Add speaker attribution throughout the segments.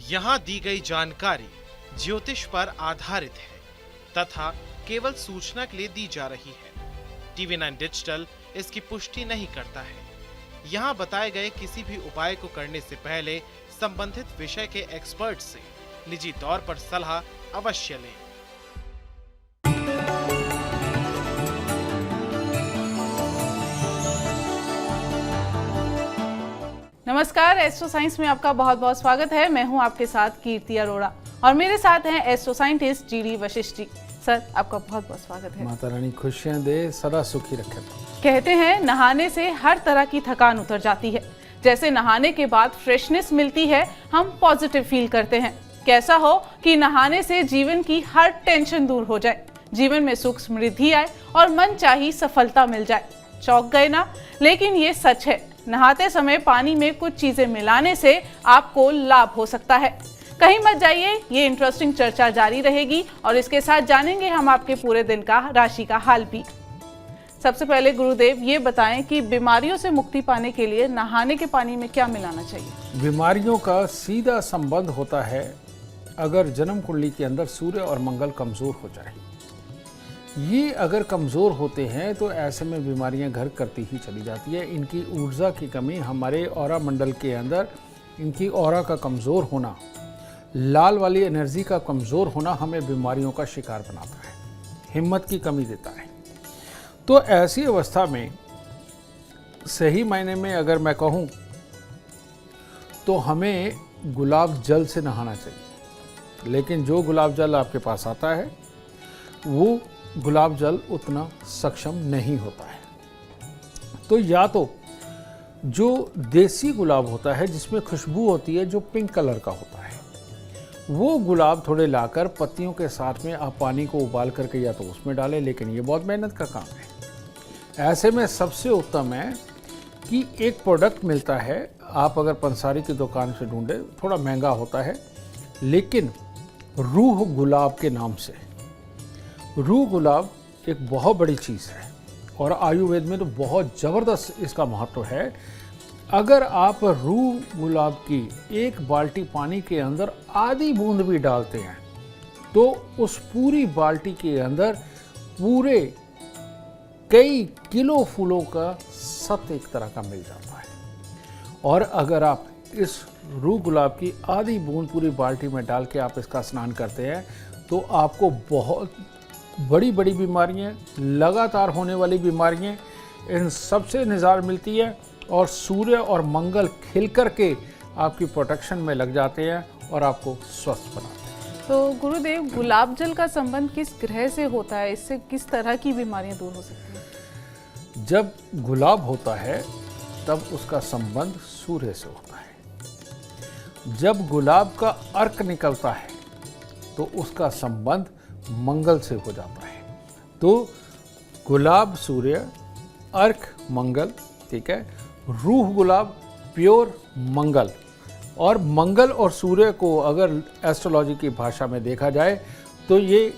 Speaker 1: यहाँ दी गई जानकारी ज्योतिष पर आधारित है तथा केवल सूचना के लिए दी जा रही है। TV9 डिजिटल इसकी पुष्टि नहीं करता है। यहाँ बताए गए किसी भी उपाय को करने से पहले संबंधित विषय के एक्सपर्ट से निजी तौर पर सलाह अवश्य लें।
Speaker 2: नमस्कार, एस्ट्रो साइंस में आपका बहुत बहुत स्वागत है। मैं हूं आपके साथ कीर्ति अरोड़ा और मेरे साथ हैं astro scientist GD Vashishtha ji. Sir, आपका बहुत बहुत स्वागत है।
Speaker 3: माता रानी खुशियां दे, सदा सुखी रखे।
Speaker 2: कहते हैं नहाने से हर तरह की थकान उतर जाती है। जैसे नहाने के बाद फ्रेशनेस मिलती है, हम पॉजिटिव फील करते हैं। कैसा हो कि नहाने से जीवन की हर टेंशन दूर हो जाए, जीवन में सुख समृद्धि आए और मन चाही सफलता मिल जाए। चौंक गए ना? लेकिन ये सच है। नहाते समय पानी में कुछ चीजें मिलाने से आपको लाभ हो सकता है। कहीं मत जाइए, ये इंटरेस्टिंग चर्चा जारी रहेगी और इसके साथ जानेंगे हम आपके पूरे दिन का राशि का हाल भी। सबसे पहले गुरुदेव ये बताएं कि बीमारियों से मुक्ति पाने के लिए नहाने के पानी में क्या मिलाना चाहिए?
Speaker 3: बीमारियों का सीधा संबंध होता है अगर जन्म कुंडली के अंदर सूर्य और मंगल कमजोर हो जाए। ये अगर कमज़ोर होते हैं तो ऐसे में बीमारियां घर करती ही चली जाती है। इनकी ऊर्जा की कमी, हमारे ऑरा मंडल के अंदर इनकी ऑरा का कमज़ोर होना, लाल वाली एनर्जी का कमज़ोर होना हमें बीमारियों का शिकार बनाता है, हिम्मत की कमी देता है। तो ऐसी अवस्था में सही मायने में अगर मैं कहूँ तो हमें गुलाब जल से नहाना चाहिए। लेकिन जो गुलाब जल आपके पास आता है वो गुलाब जल उतना सक्षम नहीं होता है। तो या तो जो देसी गुलाब होता है जिसमें खुशबू होती है, जो पिंक कलर का होता है, वो गुलाब थोड़े लाकर पत्तियों के साथ में आप पानी को उबाल करके या तो उसमें डालें, लेकिन ये बहुत मेहनत का काम है। ऐसे में सबसे उत्तम है कि एक प्रोडक्ट मिलता है, आप अगर पंसारी की दुकान से ढूंढें, थोड़ा महंगा होता है, लेकिन रूह गुलाब के नाम से। रूह गुलाब एक बहुत बड़ी चीज़ है और आयुर्वेद में तो बहुत ज़बरदस्त इसका महत्व है। अगर आप रूह गुलाब की एक बाल्टी पानी के अंदर आधी बूंद भी डालते हैं तो उस पूरी बाल्टी के अंदर पूरे कई किलो फूलों का सत एक तरह का मिल जाता है। और अगर आप इस रूह गुलाब की आधी बूंद पूरी बाल्टी में डाल के आप इसका स्नान करते हैं तो आपको बहुत बड़ी बड़ी बीमारियां, लगातार होने वाली बीमारियां, इन सबसे निजात मिलती है और सूर्य और मंगल खिल करके आपकी प्रोटेक्शन में लग जाते हैं और आपको स्वस्थ बनाते हैं।
Speaker 2: तो गुरुदेव, गुलाब जल का संबंध किस ग्रह से होता है? इससे किस तरह की बीमारियां दूर हो सकती हैं?
Speaker 3: जब गुलाब होता है तब उसका संबंध सूर्य से होता है। जब गुलाब का अर्क निकलता है तो उसका संबंध मंगल से हो जाता है। तो गुलाब सूर्य, अर्क मंगल, ठीक है। रूह गुलाब प्योर मंगल। और मंगल और सूर्य को अगर एस्ट्रोलॉजी की भाषा में देखा जाए तो ये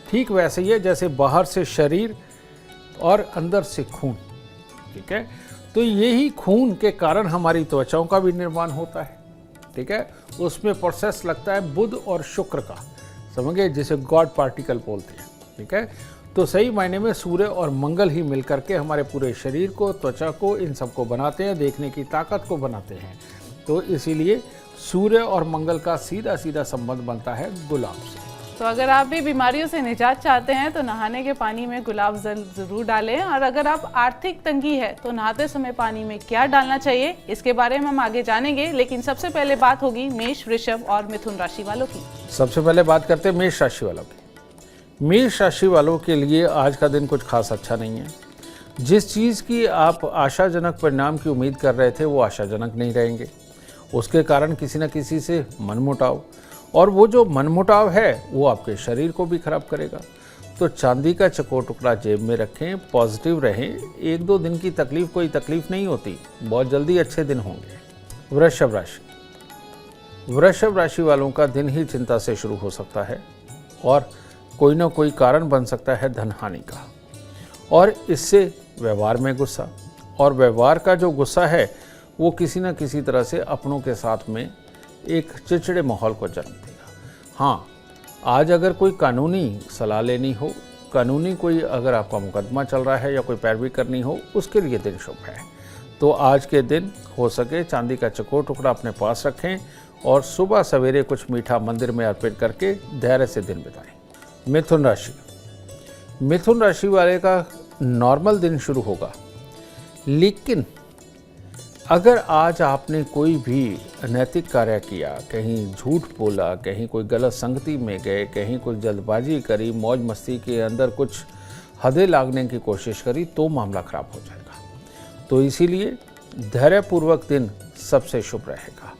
Speaker 3: ठीक वैसे ही है जैसे बाहर से शरीर और अंदर से खून, ठीक है। तो यही खून के कारण हमारी त्वचाओं का भी निर्माण होता है, ठीक है। उसमें प्रोसेस लगता है बुध और शुक्र का, समझे, जिसे गॉड पार्टिकल बोलते हैं, ठीक है। तो सही मायने में सूर्य और मंगल ही मिलकर के हमारे पूरे शरीर को, त्वचा को, इन सब को बनाते हैं, देखने की ताकत को बनाते हैं। तो इसीलिए सूर्य और मंगल का सीधा सीधा संबंध बनता है गुलाब से।
Speaker 2: तो अगर आप भी बीमारियों से निजात चाहते हैं तो नहाने के पानी में गुलाब जल जरूर डालें। और अगर आप आर्थिक तंगी है तो नहाते समय पानी में क्या डालना चाहिए, इसके बारे में हम आगे जानेंगे। लेकिन सबसे पहले बात होगी मेष, वृषभ और मिथुन राशि वालों की।
Speaker 3: सबसे पहले बात करते हैं मेष राशि वालों की। मेष राशि वालों के लिए आज का दिन कुछ खास अच्छा नहीं है। जिस चीज़ की आप आशाजनक परिणाम की उम्मीद कर रहे थे वो आशाजनक नहीं रहेंगे। उसके कारण किसी न किसी से मनमुटाव, और वो जो मनमुटाव है वो आपके शरीर को भी खराब करेगा। तो चांदी का चकोर टुकड़ा जेब में रखें, पॉजिटिव रहें। एक दो दिन की तकलीफ कोई तकलीफ नहीं होती, बहुत जल्दी अच्छे दिन होंगे। वृषभ राशि। वृषभ राशि वालों का दिन ही चिंता से शुरू हो सकता है और कोई ना कोई कारण बन सकता है धन हानि का, और इससे व्यवहार में गुस्सा, और व्यवहार का जो गुस्सा है वो किसी न किसी तरह से अपनों के साथ में एक चिड़चिड़े माहौल को जन्म देगा। हाँ, आज अगर कोई कानूनी सलाह लेनी हो, कानूनी कोई अगर आपका मुकदमा चल रहा है या कोई पैरवी करनी हो, उसके लिए दिन शुभ है। तो आज के दिन हो सके चांदी का चकोर टुकड़ा अपने पास रखें और सुबह सवेरे कुछ मीठा मंदिर में अर्पित करके धैर्य से दिन बिताएं। मिथुन राशि, मिथुन राशि वाले का नॉर्मल दिन शुरू होगा, लेकिन अगर आज आपने कोई भी अनैतिक कार्य किया, कहीं झूठ बोला, कहीं कोई गलत संगति में गए, कहीं कुछ जल्दबाजी करी, मौज मस्ती के अंदर कुछ हदें लागने की कोशिश करी, तो मामला खराब हो जाएगा। तो इसीलिए धैर्यपूर्वक दिन सबसे शुभ रहेगा।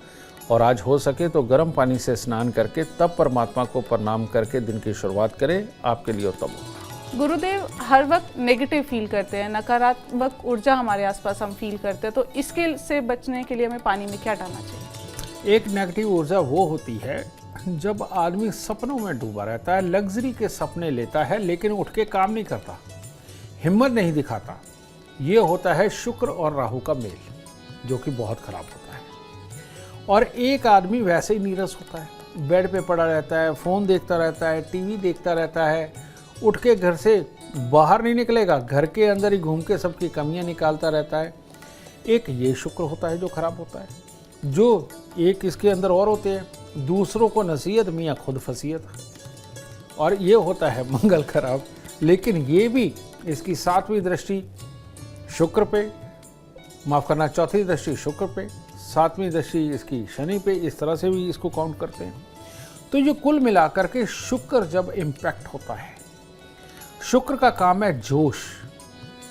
Speaker 3: और आज हो सके तो गर्म पानी से स्नान करके तब परमात्मा को प्रणाम करके दिन की शुरुआत करें, आपके लिए उत्तम होगा।
Speaker 2: गुरुदेव, हर वक्त नेगेटिव फील करते हैं, नकारात्मक ऊर्जा हमारे आसपास हम फील करते हैं, तो इसके से बचने के लिए हमें पानी में क्या डालना चाहिए?
Speaker 3: एक नेगेटिव ऊर्जा वो होती है जब आदमी सपनों में डूबा रहता है, लग्जरी के सपने लेता है, लेकिन उठ के काम नहीं करता, हिम्मत नहीं दिखाता। ये होता है शुक्र और राहु का मेल, जो कि बहुत खराब होता है। और एक आदमी वैसे ही नीरस होता है, बेड पे पड़ा रहता है, फ़ोन देखता रहता है, टीवी देखता रहता है, उठ के घर से बाहर नहीं निकलेगा, घर के अंदर ही घूम के सबकी कमियां निकालता रहता है। एक ये शुक्र होता है जो खराब होता है। जो एक इसके अंदर और होते हैं, दूसरों को नसीहत मियाँ खुद फसीयत, और ये होता है मंगल खराब। लेकिन ये भी इसकी 7वीं दृष्टि शुक्र पे, माफ़ करना 4थी दृष्टि शुक्र पे, 7वीं दृष्टि इसकी शनि पे, इस तरह से भी इसको काउंट करते हैं। तो ये कुल मिलाकर के शुक्र जब इम्पैक्ट होता है, शुक्र का काम है जोश,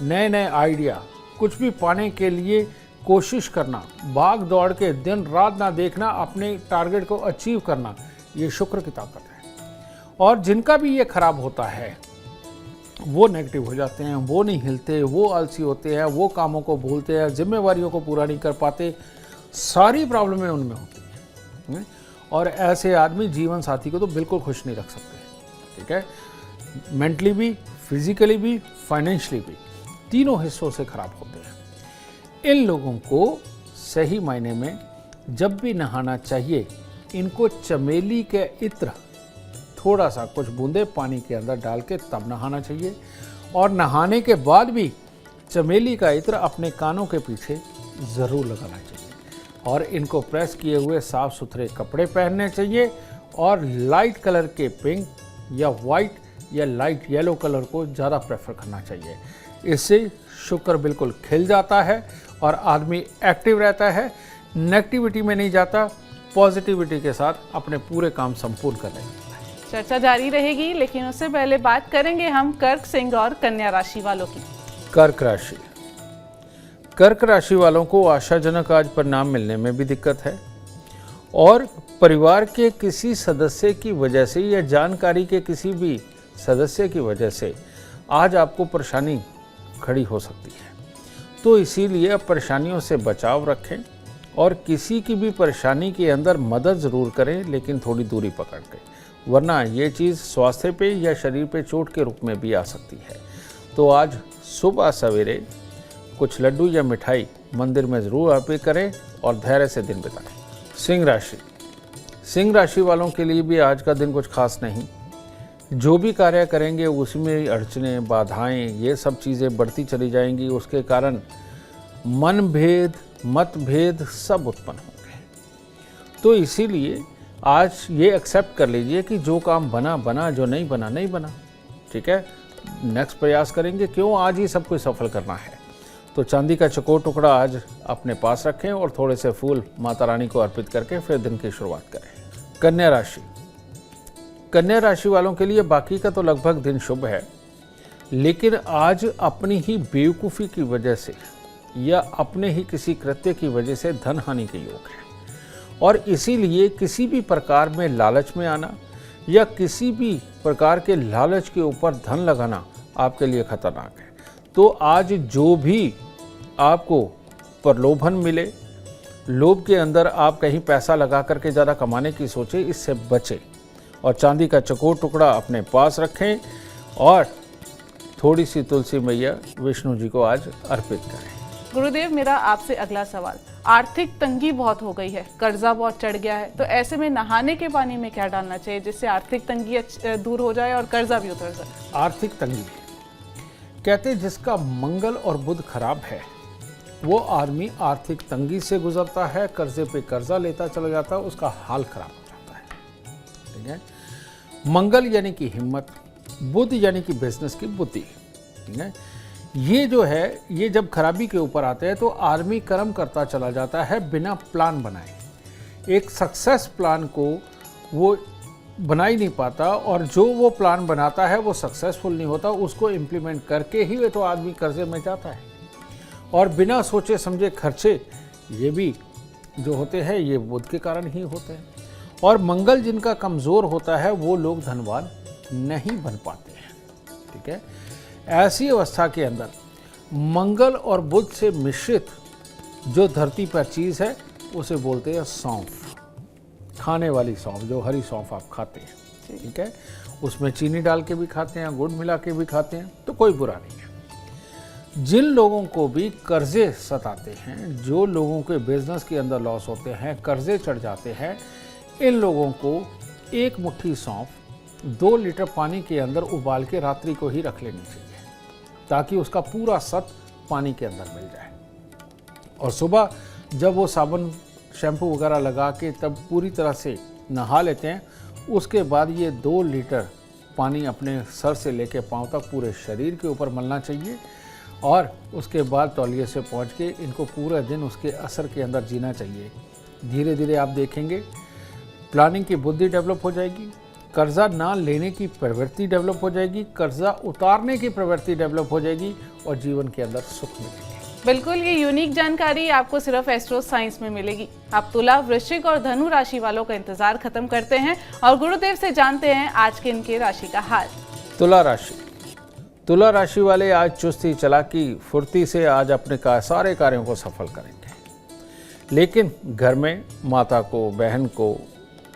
Speaker 3: नए नए आइडिया, कुछ भी पाने के लिए कोशिश करना, भाग दौड़ के दिन रात ना देखना, अपने टारगेट को अचीव करना, ये शुक्र की ताकत है। और जिनका भी ये खराब होता है वो नेगेटिव हो जाते हैं, वो नहीं हिलते, वो आलसी होते हैं, वो कामों को भूलते हैं, जिम्मेवारियों को पूरा नहीं कर पाते, सारी प्रॉब्लमें उनमें होती हैं। और ऐसे आदमी जीवन साथी को तो बिल्कुल खुश नहीं रख सकते, ठीक है। मेंटली भी, फिजिकली भी, फाइनेंशियली भी, तीनों हिस्सों से खराब होते हैं। इन लोगों को सही मायने में जब भी नहाना चाहिए, इनको चमेली के इत्र थोड़ा सा कुछ बूंदे पानी के अंदर डाल के तब नहाना चाहिए। और नहाने के बाद भी चमेली का इत्र अपने कानों के पीछे ज़रूर लगाना चाहिए। और इनको प्रेस किए हुए साफ़ सुथरे कपड़े पहनने चाहिए और लाइट कलर के पिंक या वाइट या लाइट येलो कलर को ज़्यादा प्रेफर करना चाहिए। इससे शुक्र बिल्कुल खिल जाता है और आदमी एक्टिव रहता है, नेगेटिविटी में नहीं जाता, पॉजिटिविटी के साथ अपने पूरे काम संपूर्ण कर लेता है।
Speaker 2: चर्चा जारी रहेगी, लेकिन उससे पहले बात करेंगे हम कर्क, सिंह और कन्या राशि वालों की।
Speaker 3: कर्क राशि, कर्क राशि वालों को आशाजनक आज परिणाम मिलने में भी दिक्कत है और परिवार के किसी सदस्य की वजह से या जानकारी के किसी भी सदस्य की वजह से आज आपको परेशानी खड़ी हो सकती है। तो इसीलिए परेशानियों से बचाव रखें और किसी की भी परेशानी के अंदर मदद ज़रूर करें, लेकिन थोड़ी दूरी पकड़ के, वरना ये चीज़ स्वास्थ्य पे या शरीर पे चोट के रूप में भी आ सकती है। तो आज सुबह सवेरे कुछ लड्डू या मिठाई मंदिर में ज़रूर अर्पित करें और धैर्य से दिन बिताएं। सिंह राशि, सिंह राशि वालों के लिए भी आज का दिन कुछ खास नहीं। जो भी कार्य करेंगे उसमें अड़चनें, बाधाएं, ये सब चीज़ें बढ़ती चली जाएंगी। उसके कारण मनभेद, मतभेद सब उत्पन्न होंगे। तो इसीलिए आज ये एक्सेप्ट कर लीजिए कि जो काम बना बना, जो नहीं बना नहीं बना, ठीक है। नेक्स्ट प्रयास करेंगे, क्यों, आज ही सब कुछ सफल करना है। तो चांदी का चकोर टुकड़ा आज अपने पास रखें और थोड़े से फूल माता रानी को अर्पित करके फिर दिन की शुरुआत करें। कन्या राशि, कन्या राशि वालों के लिए बाकी का तो लगभग दिन शुभ है, लेकिन आज अपनी ही बेवकूफ़ी की वजह से या अपने ही किसी कृत्य की वजह से धन हानि के योग है। और इसीलिए किसी भी प्रकार में लालच में आना या किसी भी प्रकार के लालच के ऊपर धन लगाना आपके लिए खतरनाक है। तो आज जो भी आपको प्रलोभन मिले, लोभ के अंदर आप कहीं पैसा लगा करके ज़्यादा कमाने की सोचें, इससे बचें और चांदी का चकोर टुकड़ा अपने पास रखें और थोड़ी सी तुलसी मैया विष्णु जी को आज अर्पित करें।
Speaker 2: गुरुदेव, मेरा आपसे अगला सवाल, आर्थिक तंगी बहुत हो गई है, कर्जा बहुत चढ़ गया है, तो ऐसे में नहाने के पानी में क्या डालना चाहिए जिससे आर्थिक तंगी दूर हो जाए और कर्जा भी उतर जाए?
Speaker 3: आर्थिक तंगी कहते हैं जिसका मंगल और बुध खराब है वो आदमी आर्थिक तंगी से गुजरता है, कर्जे पे कर्जा लेता चला जाता है, उसका हाल खराब हो जाता है। ठीक है, मंगल यानी कि हिम्मत, बुध यानी कि बिजनेस की बुद्धि। ठीक है, ये जो है ये जब खराबी के ऊपर आते हैं तो आदमी कर्म करता चला जाता है बिना प्लान बनाए। एक सक्सेस प्लान को वो बना ही नहीं पाता और जो वो प्लान बनाता है वो सक्सेसफुल नहीं होता, उसको इम्प्लीमेंट करके ही वे तो आदमी कर्जे में जाता है। और बिना सोचे समझे खर्चे ये भी जो होते हैं ये बुध के कारण ही होते हैं। और मंगल जिनका कमज़ोर होता है वो लोग धनवान नहीं बन पाते हैं। ठीक है, ऐसी अवस्था के अंदर मंगल और बुध से मिश्रित जो धरती पर चीज़ है उसे बोलते हैं सौंफ, खाने वाली सौंफ, जो हरी सौंफ आप खाते हैं। ठीक है, उसमें चीनी डाल के भी खाते हैं, गुड़ मिला के भी खाते हैं, तो कोई बुरा नहीं है। जिन लोगों को भी कर्जे सताते हैं, जो लोगों के बिजनेस के अंदर लॉस होते हैं, कर्जे चढ़ जाते हैं, इन लोगों को एक मुट्ठी सौंफ 2 लीटर पानी के अंदर उबाल के रात्रि को ही रख लेनी चाहिए ताकि उसका पूरा सत पानी के अंदर मिल जाए। और सुबह जब वो साबुन शैम्पू वगैरह लगा के तब पूरी तरह से नहा लेते हैं, उसके बाद ये 2 लीटर पानी अपने सर से लेके पांव तक पूरे शरीर के ऊपर मलना चाहिए और उसके बाद तौलिए से पहुँच के इनको पूरा दिन उसके असर के अंदर जीना चाहिए। धीरे धीरे आप देखेंगे प्लानिंग की बुद्धि डेवलप हो जाएगी, कर्जा ना लेने की प्रवृत्ति डेवलप हो जाएगी, कर्जा उतारने की प्रवृत्ति डेवलप हो जाएगी और जीवन के अंदर सुख मिलेगी।
Speaker 2: बिल्कुल, ये यूनिक जानकारी आपको सिर्फ एस्ट्रो साइंस में मिलेगी। आप तुला, वृश्चिक और धनु राशि वालों का इंतजार खत्म करते हैं और गुरुदेव से जानते हैं आज के इनके राशि का हाल।
Speaker 3: तुला राशि, तुला राशि वाले आज चुस्ती चालाकी फुर्ती से आज अपने सारे कार्यों को सफल करेंगे, लेकिन घर में माता को, बहन को,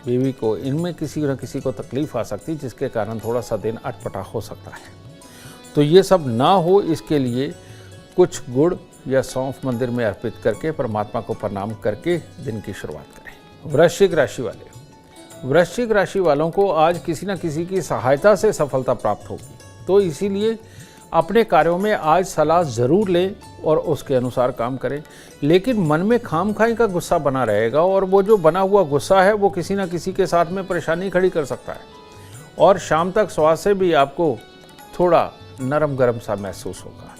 Speaker 3: बीवी को, इनमें किसी न किसी को तकलीफ आ सकती है जिसके कारण थोड़ा सा दिन अटपटा हो सकता है। तो ये सब ना हो इसके लिए कुछ गुड़ या सौंफ मंदिर में अर्पित करके परमात्मा को प्रणाम करके दिन की शुरुआत करें। वृश्चिक राशि वाले, वृश्चिक राशि वालों को आज किसी न किसी की सहायता से सफलता प्राप्त होगी, तो इसीलिए अपने कार्यों में आज सलाह ज़रूर लें और उसके अनुसार काम करें, लेकिन मन में खामखाई का गुस्सा बना रहेगा और वो जो बना हुआ गुस्सा है वो किसी न किसी के साथ में परेशानी खड़ी कर सकता है और शाम तक स्वास्थ्य से भी आपको थोड़ा नरम गरम सा महसूस होगा।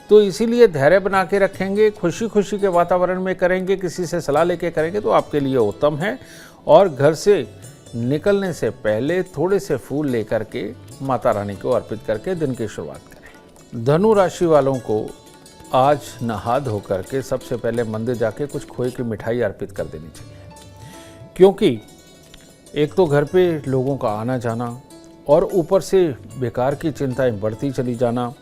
Speaker 3: तो इसीलिए धैर्य बना के रखेंगे, खुशी खुशी के वातावरण में करेंगे, किसी से सलाह लेके करेंगे तो आपके लिए उत्तम है। और घर से निकलने से पहले थोड़े से फूल लेकर के माता रानी को अर्पित करके दिन की शुरुआत करें। धनु राशि वालों को आज नहा धो करके सबसे पहले मंदिर जाके कुछ खोए की मिठाई अर्पित कर देनी चाहिए, क्योंकि एक तो घर पे लोगों का आना जाना और ऊपर से बेकार की चिंताएं बढ़ती चली जाना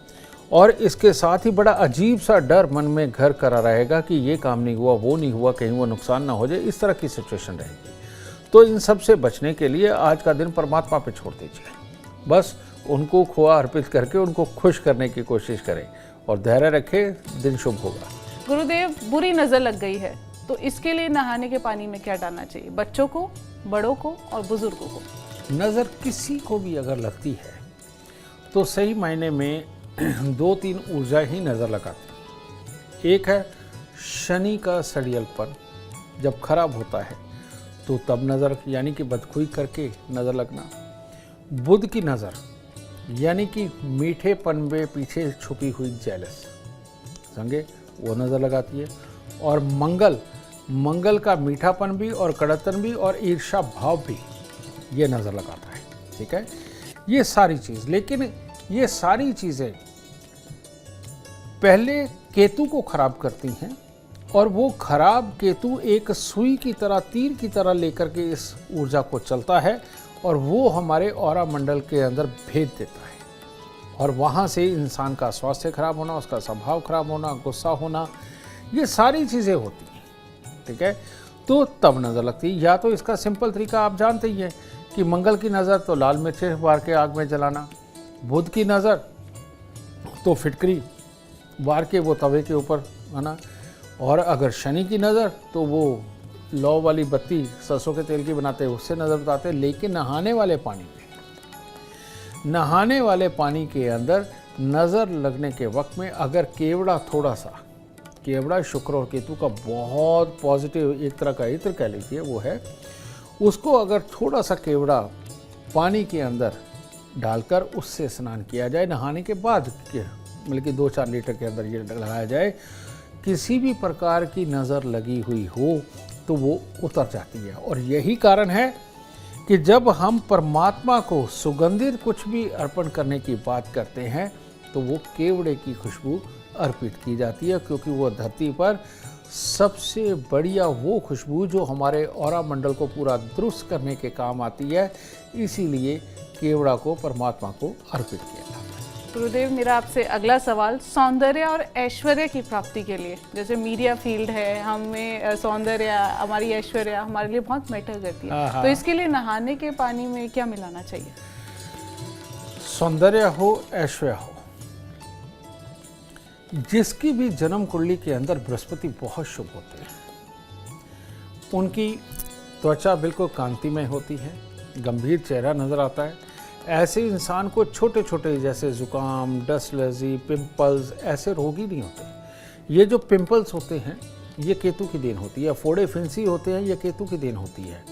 Speaker 3: और इसके साथ ही बड़ा अजीब सा डर मन में घर करा रहेगा कि ये काम नहीं हुआ, वो नहीं हुआ, कहीं वो नुकसान ना हो जाए, इस तरह की सिचुएशन रहेगी। तो इन सब से बचने के लिए आज का दिन परमात्मा पे छोड़ दीजिए, बस उनको खोआ अर्पित करके उनको खुश करने की कोशिश करें और धैर्य रखें, दिन शुभ होगा।
Speaker 2: गुरुदेव, बुरी नजर लग गई है तो इसके लिए नहाने के पानी में क्या डालना चाहिए? बच्चों को, बड़ों को और बुजुर्गों को?
Speaker 3: नज़र किसी को भी अगर लगती है तो सही मायने में 2-3 ऊर्जा ही नज़र लगाती है। एक है शनि का सड़ियलपन, जब खराब होता है तो तब नज़र यानी कि बदखुई करके नज़र लगना। बुध की नज़र यानी कि मीठेपन में पीछे छुपी हुई जेलस, समझे, वो नज़र लगाती है। और मंगल का मीठापन भी और कड़तन भी और ईर्ष्या भाव भी ये नज़र लगाता है। ठीक है, ये सारी चीज़, लेकिन ये सारी चीज़ें पहले केतु को खराब करती हैं और वो खराब केतु एक सुई की तरह, तीर की तरह लेकर के इस ऊर्जा को चलता है और वो हमारे ऑरा मंडल के अंदर भेद देता है और वहाँ से इंसान का स्वास्थ्य खराब होना, उसका स्वभाव खराब होना, गुस्सा होना, ये सारी चीज़ें होती हैं। ठीक है, तो तब नज़र लगती है। या तो इसका सिंपल तरीका आप जानते ही हैं कि मंगल की नज़र तो लाल मिर्चें वार के आग में जलाना, बुध की नज़र तो फिटकरी वार के वो तवे के ऊपर आना, और अगर शनि की नज़र तो वो लौ वाली बत्ती सरसों के तेल की बनाते हैं, उससे नज़र उतारते हैं। लेकिन नहाने वाले पानी के अंदर नज़र लगने के वक्त में अगर केवड़ा थोड़ा सा, केवड़ा शुक्र और केतु का बहुत पॉजिटिव एक तरह का इत्र कह लीजिए वो है, उसको अगर थोड़ा सा केवड़ा पानी के अंदर डालकर उससे स्नान किया जाए नहाने के बाद, मतलब कि 2-4 लीटर के अंदर ये लगाया जाए, किसी भी प्रकार की नज़र लगी हुई हो तो वो उतर जाती है। और यही कारण है कि जब हम परमात्मा को सुगंधित कुछ भी अर्पण करने की बात करते हैं तो वो केवड़े की खुशबू अर्पित की जाती है, क्योंकि वो धरती पर सबसे बढ़िया वो खुशबू जो हमारे ऑरा मंडल को पूरा दुरुस्त करने के काम आती है, इसीलिए केवड़ा को परमात्मा को अर्पित किया जाता है।
Speaker 2: गुरुदेव, मेरा आपसे अगला सवाल सौंदर्य और ऐश्वर्य की प्राप्ति के लिए, जैसे मीडिया फील्ड है, हमें सौंदर्य, हमारी ऐश्वर्य हमारे लिए बहुत मैटर करती है, तो इसके लिए नहाने के पानी में क्या मिलाना चाहिए?
Speaker 3: सौंदर्य हो, ऐश्वर्य हो, जिसकी भी जन्म कुंडली के अंदर बृहस्पति बहुत शुभ होते हैं, उनकी त्वचा बिल्कुल कांतिमय होती है, गंभीर चेहरा नजर आता है। ऐसे इंसान को छोटे छोटे जैसे जुकाम, डस्ट एलर्जी, पिंपल्स, ऐसे रोग ही नहीं होते। ये जो पिंपल्स होते हैं ये केतु की देन होती है, फोड़े फिंसी होते हैं ये केतु की देन होती है,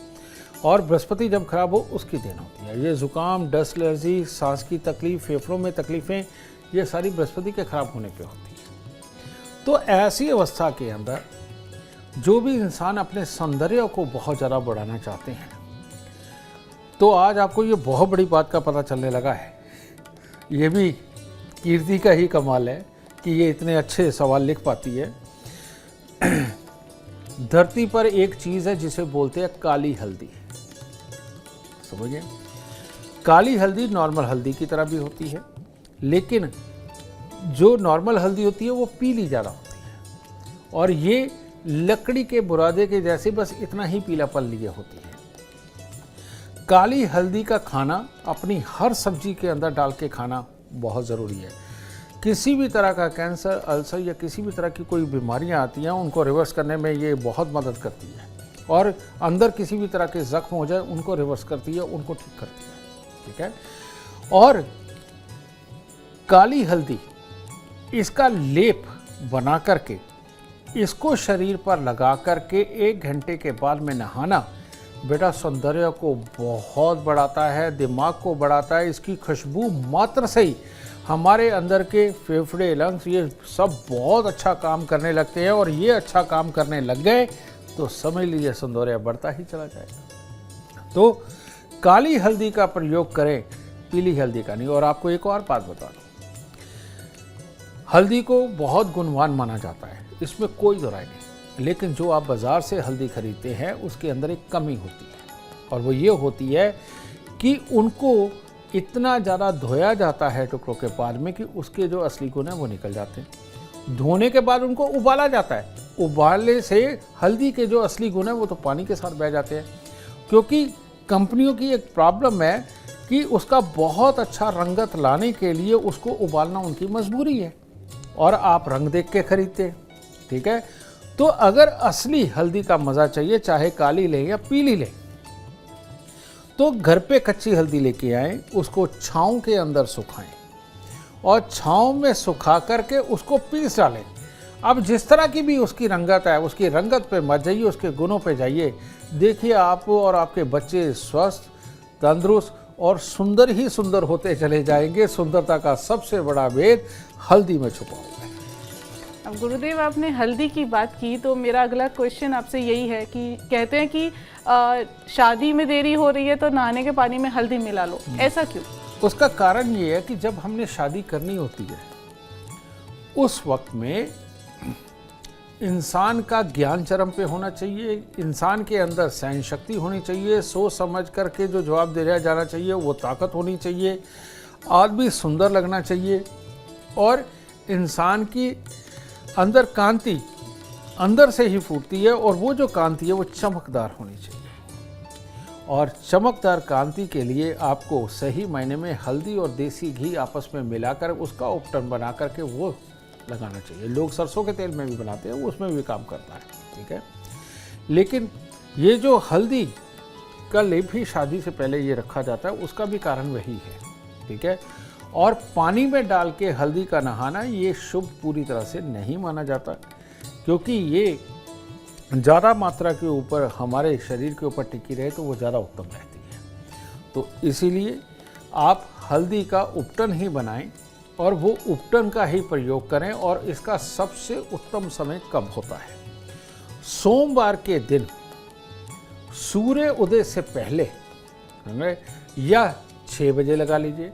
Speaker 3: और बृहस्पति जब खराब हो उसकी देन होती है। ये जुकाम, डस्ट एलर्जी, सांस की तकलीफ, फेफड़ों में तकलीफ़ें, ये सारी बृहस्पति के खराब होने पे होती है। तो ऐसी अवस्था के अंदर जो भी इंसान अपने सौंदर्य को बहुत ज़्यादा बढ़ाना चाहते हैं, तो आज आपको ये बहुत बड़ी बात का पता चलने लगा है। ये भी कीर्ति का ही कमाल है कि ये इतने अच्छे सवाल लिख पाती है। धरती पर एक चीज़ है जिसे बोलते हैं काली हल्दी, समझिए। काली हल्दी नॉर्मल हल्दी की तरह भी होती है, लेकिन जो नॉर्मल हल्दी होती है वो पीली ज़्यादा होती है, और ये लकड़ी के बुरादे के जैसे बस इतना ही पीलापन लिए होती है। काली हल्दी का खाना अपनी हर सब्जी के अंदर डाल के खाना बहुत ज़रूरी है। किसी भी तरह का कैंसर, अल्सर या किसी भी तरह की कोई बीमारियां आती हैं उनको रिवर्स करने में ये बहुत मदद करती है, और अंदर किसी भी तरह के जख्म हो जाए उनको रिवर्स करती है, उनको ठीक करती है, ठीक है। और काली हल्दी इसका लेप बना करके इसको शरीर पर लगा करके 1 घंटे के बाद में नहाना बेटा सौंदर्य को बहुत बढ़ाता है, दिमाग को बढ़ाता है। इसकी खुशबू मात्र से ही हमारे अंदर के फेफड़े, लंग्स, ये सब बहुत अच्छा काम करने लगते हैं, और ये अच्छा काम करने लग गए तो समझ लीजिए सौंदर्य बढ़ता ही चला जाएगा। तो काली हल्दी का प्रयोग करें, पीली हल्दी का नहीं। और आपको एक और बात बता दूं, हल्दी को बहुत गुणवान माना जाता है, इसमें कोई दोराय नहीं, लेकिन जो आप बाज़ार से हल्दी खरीदते हैं उसके अंदर एक कमी होती है, और वो ये होती है कि उनको इतना ज़्यादा धोया जाता है टुकड़ों के बाद में कि उसके जो असली गुण हैं वो निकल जाते हैं। धोने के बाद उनको उबाला जाता है, उबालने से हल्दी के जो असली गुण हैं वो तो पानी के साथ बह जाते हैं, क्योंकि कंपनियों की एक प्रॉब्लम है कि उसका बहुत अच्छा रंगत लाने के लिए उसको उबालना उनकी मजबूरी है, और आप रंग देख के खरीदते हैं, ठीक है। तो अगर असली हल्दी का मज़ा चाहिए, चाहे काली लें या पीली लें, तो घर पे कच्ची हल्दी लेके आएं, उसको छाँव के अंदर सुखाएं, और छाँव में सुखा करके उसको पीस डालें। अब जिस तरह की भी उसकी रंगत है, उसकी रंगत पे मत जाइए, उसके गुणों पे जाइए। देखिए आप और आपके बच्चे स्वस्थ, तंदुरुस्त और सुंदर ही सुंदर होते चले जाएंगे। सुंदरता का सबसे बड़ा भेद हल्दी में छुपा हुआ है।
Speaker 2: अब गुरुदेव, आपने हल्दी की बात की, तो मेरा अगला क्वेश्चन आपसे यही है कि कहते हैं कि शादी में देरी हो रही है तो नहाने के पानी में हल्दी मिला लो, ऐसा क्यों?
Speaker 3: उसका कारण ये है कि जब हमने शादी करनी होती है उस वक्त में इंसान का ज्ञान चरम पे होना चाहिए, इंसान के अंदर सहन शक्ति होनी चाहिए, सोच समझ करके जो जवाब दे जाना चाहिए वो ताकत होनी चाहिए, आदमी सुंदर लगना चाहिए, और इंसान की अंदर कांति अंदर से ही फूटती है, और वो जो कांति है वो चमकदार होनी चाहिए। और चमकदार कांति के लिए आपको सही मायने में हल्दी और देसी घी आपस में मिलाकर उसका उपटन बना करके वो लगाना चाहिए। लोग सरसों के तेल में भी बनाते हैं, वो उसमें भी काम करता है, ठीक है। लेकिन ये जो हल्दी का लेप ही शादी से पहले ये रखा जाता है, उसका भी कारण वही है, ठीक है। और पानी में डाल के हल्दी का नहाना ये शुभ पूरी तरह से नहीं माना जाता, क्योंकि ये ज़्यादा मात्रा के ऊपर हमारे शरीर के ऊपर टिकी रहे तो वो ज़्यादा उत्तम रहती है। तो इसीलिए आप हल्दी का उपटन ही बनाएं और वो उपटन का ही प्रयोग करें। और इसका सबसे उत्तम समय कब होता है? सोमवार के दिन सूर्य उदय से पहले, या 6 बजे लगा लीजिए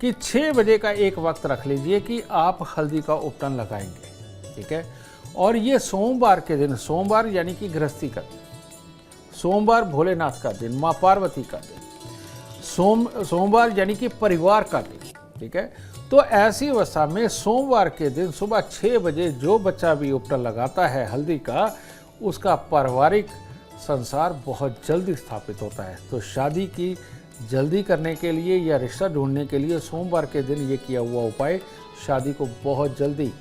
Speaker 3: कि 6 बजे का एक वक्त रख लीजिए कि आप हल्दी का उपटन लगाएंगे, ठीक है। और ये सोमवार के दिन, सोमवार यानी कि गृहस्थी का दिन, सोमवार भोलेनाथ का दिन, माँ पार्वती का दिन, सोमवार यानी कि परिवार का दिन, ठीक है। तो ऐसी अवस्था में सोमवार के दिन सुबह 6 बजे जो बच्चा भी उपटन लगाता है हल्दी का, उसका पारिवारिक संसार बहुत जल्दी स्थापित होता है। तो शादी की जल्दी करने के लिए या रिश्ता ढूंढने के लिए सोमवार के दिन ये किया हुआ उपाय शादी को बहुत जल्दी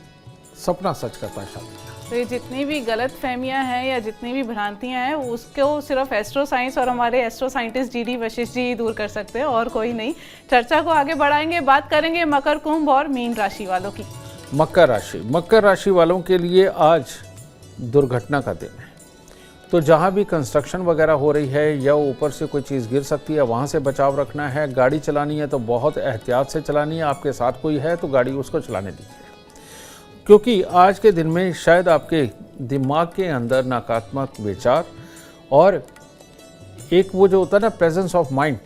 Speaker 3: सपना सच करता है शादी।
Speaker 2: तो ये जितनी भी गलत फहमियाँ हैं या जितनी भी भ्रांतियाँ हैं, उसको सिर्फ एस्ट्रो साइंस और हमारे astro scientist GD Vashishtha ji दूर कर सकते हैं, और कोई नहीं। चर्चा को आगे बढ़ाएंगे, बात करेंगे मकर, कुंभ और मीन राशि वालों की।
Speaker 3: मकर राशि वालों के लिए आज दुर्घटना का दिन है। तो जहाँ भी कंस्ट्रक्शन वगैरह हो रही है या ऊपर से कोई चीज़ गिर सकती है, वहाँ से बचाव रखना है। गाड़ी चलानी है तो बहुत एहतियात से चलानी है। आपके साथ कोई है तो गाड़ी उसको चलाने दीजिए, क्योंकि आज के दिन में शायद आपके दिमाग के अंदर नकारात्मक विचार और एक वो जो होता है ना प्रेजेंस ऑफ माइंड,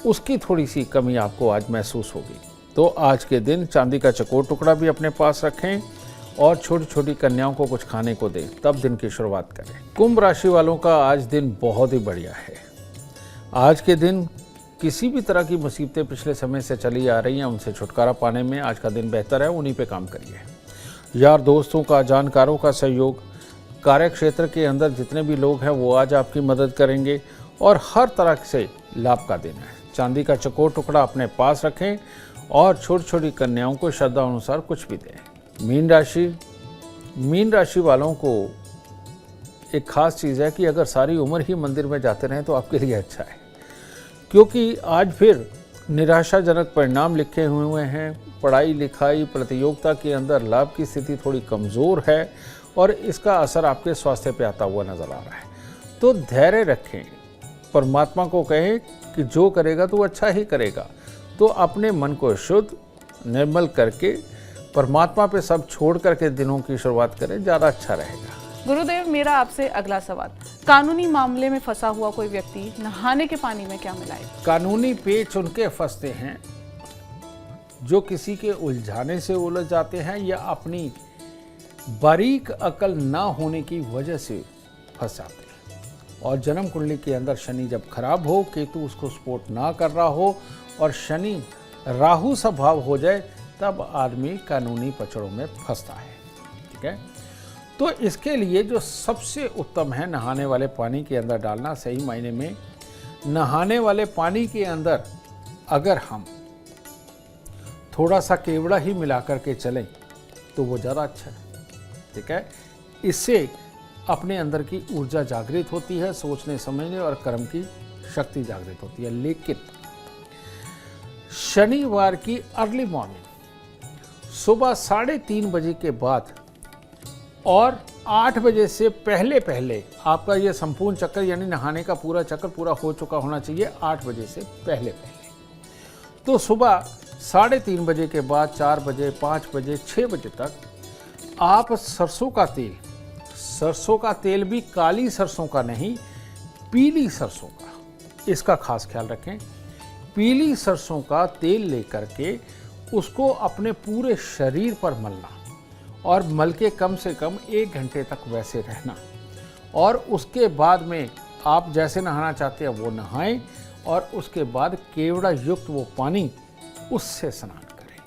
Speaker 3: उसकी थोड़ी सी कमी आपको आज महसूस होगी। तो आज के दिन चांदी का चकोर टुकड़ा भी अपने पास रखें और छोटी छोटी कन्याओं को कुछ खाने को दें, तब दिन की शुरुआत करें। कुंभ राशि वालों का आज दिन बहुत ही बढ़िया है। आज के दिन किसी भी तरह की मुसीबतें पिछले समय से चली आ रही हैं, उनसे छुटकारा पाने में आज का दिन बेहतर है, उन्हीं पे काम करिए। यार दोस्तों का, जानकारों का सहयोग, कार्य क्षेत्र के अंदर जितने भी लोग हैं वो आज आपकी मदद करेंगे और हर तरह से लाभ का दिन है। चांदी का चकोर टुकड़ा अपने पास रखें और छोटी छोटी कन्याओं को श्रद्धा अनुसार कुछ भी दें। मीन राशि वालों को एक खास चीज़ है कि अगर सारी उम्र ही मंदिर में जाते रहें तो आपके लिए अच्छा है, क्योंकि आज फिर निराशाजनक परिणाम लिखे हुए हैं। पढ़ाई लिखाई प्रतियोगिता के अंदर लाभ की स्थिति थोड़ी कमज़ोर है और इसका असर आपके स्वास्थ्य पे आता हुआ नज़र आ रहा है। तो धैर्य रखें, परमात्मा को कहें कि जो करेगा तो अच्छा ही करेगा। तो अपने मन को शुद्ध निर्मल करके परमात्मा पे सब छोड़ करके दिनों की शुरुआत करें, ज़्यादा अच्छा रहेगा।
Speaker 2: गुरुदेव, मेरा आपसे अगला सवाल, कानूनी मामले में फंसा हुआ कोई व्यक्ति नहाने के पानी में क्या मिलाए?
Speaker 3: कानूनी पेच उनके फंसते हैं जो किसी के उलझाने से उलझ जाते हैं या अपनी बारीक अकल ना होने की वजह से फंस जाते हैं। और जन्म कुंडली के अंदर शनि जब खराब हो, केतु उसको सपोर्ट ना कर रहा हो और शनि राहु स्वभाव हो जाए, तब आदमी कानूनी पचड़ों में फंसता है, ठीक है। तो इसके लिए जो सबसे उत्तम है, नहाने वाले पानी के अंदर डालना। सही मायने में नहाने वाले पानी के अंदर अगर हम थोड़ा सा केवड़ा ही मिला करके चलें तो वो ज़्यादा अच्छा है, ठीक है। इससे अपने अंदर की ऊर्जा जागृत होती है, सोचने समझने और कर्म की शक्ति जागृत होती है। लेकिन शनिवार की अर्ली मॉर्निंग सुबह 3:30 बजे के बाद और 8 बजे से पहले पहले आपका ये संपूर्ण चक्कर यानी नहाने का पूरा चक्कर पूरा हो चुका होना चाहिए। 8 बजे से पहले पहले तो सुबह 3:30 बजे के बाद 4 बजे, 5 बजे, 6 बजे तक आप सरसों का तेल भी काली सरसों का नहीं, पीली सरसों का, इसका खास ख्याल रखें। पीली सरसों का तेल लेकर के उसको अपने पूरे शरीर पर मलना और मल के कम से कम 1 घंटे तक वैसे रहना, और उसके बाद में आप जैसे नहाना चाहते हैं वो नहाएं और उसके बाद केवड़ा युक्त वो पानी, उससे स्नान करें।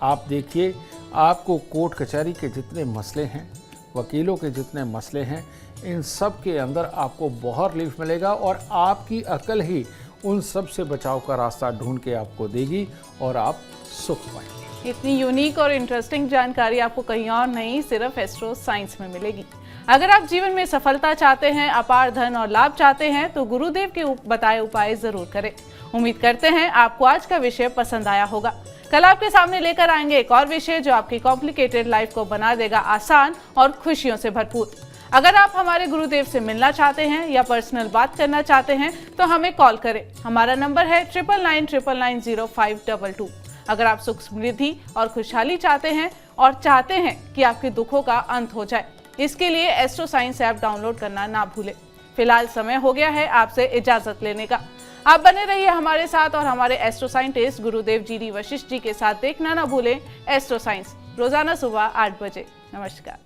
Speaker 3: आप देखिए, आपको कोर्ट कचहरी के जितने मसले हैं, वकीलों के जितने मसले हैं, इन सब के अंदर आपको बहुत रिलीफ मिलेगा और आपकी अकल ही उन सब से बचाव का रास्ता ढूंढ के आपको देगी और आप सुख पाएंगे।
Speaker 2: इतनी यूनिक और इंटरेस्टिंग जानकारी आपको कहीं और नहीं, सिर्फ एस्ट्रो साइंस में मिलेगी। अगर आप जीवन में सफलता चाहते हैं, अपार धन और लाभ चाहते हैं तो गुरुदेव के बताए उपाय जरूर करें। उम्मीद करते हैं आपको आज का विषय पसंद आया होगा। कल आपके सामने लेकर आएंगे एक और विषय जो आपकी कॉम्प्लिकेटेड लाइफ को बना देगा आसान और खुशियों से भरपूर। अगर आप हमारे गुरुदेव से मिलना चाहते हैं या पर्सनल बात करना चाहते हैं तो हमें कॉल करें। हमारा नंबर है 9999990522। अगर आप सुख समृद्धि और खुशहाली चाहते हैं और चाहते हैं कि आपके दुखों का अंत हो जाए, इसके लिए एस्ट्रो साइंस ऐप डाउनलोड करना ना भूलें। फिलहाल समय हो गया है आपसे इजाजत लेने का। आप बने रहिए हमारे साथ और हमारे एस्ट्रो साइंटिस्ट गुरुदेव जी डी वशिष्ठ जी के साथ देखना ना भूलें एस्ट्रो साइंस, रोजाना सुबह 8 बजे। नमस्कार।